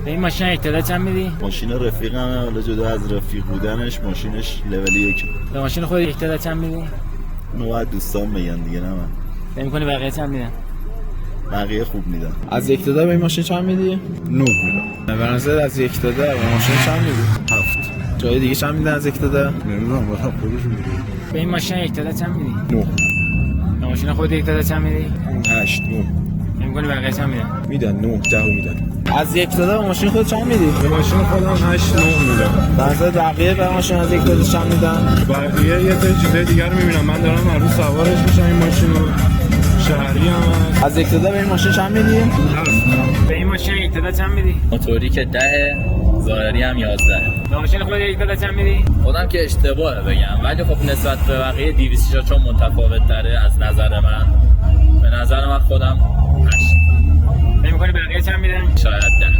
به این ماشین اهداد چند میدی؟ ماشین رفیقمه، حالا جدا از رفیق بودنش ماشینش لول 1. به ماشین خود اهداد چند میدی؟ اونو باید دوستان بگن دیگه، نه من. فکر می‌کنی بقیه چند میدن؟ بقیه خوب میدن. از یک داده به این ماشین چند میدی؟ 9 میدم. به نظر از یک داده به ماشین چند میدی؟ 7. جای دیگه چند میدن از یک داده؟ نمیدونم بازم خودشون میگه. به این ماشین اهداد چند میدی؟ 9. به ماشین خود اهداد چند میدی؟ 8 9 فکر می‌کنی بقیه چند میدن؟ میدن 9 10 میدن. از یک داده به ماشین خود چند میدی؟ به ماشین خودم 8 9 میدم. به نظر بقیه به ماشین از یک داده چند میدن؟ بقیه یه تا چیزای دیگر میبینم. من دارم هر روز سوارش میشم این ماشین رو. شهری هم هست. از یک داده به این ماشین چند میدی؟ به این ماشین اهداد چند میدی؟ موتوری که 10 ظاهری هم 11. به ماشین خود اهداد چند میدی؟ خودم که اشتباهه بگم، ولی خب نسبت به بقیه 200 چون متفاوت تره از نظر من. به نظر من خودم 8. فکر می‌کنی بقیه چند میدن؟ شاید 10.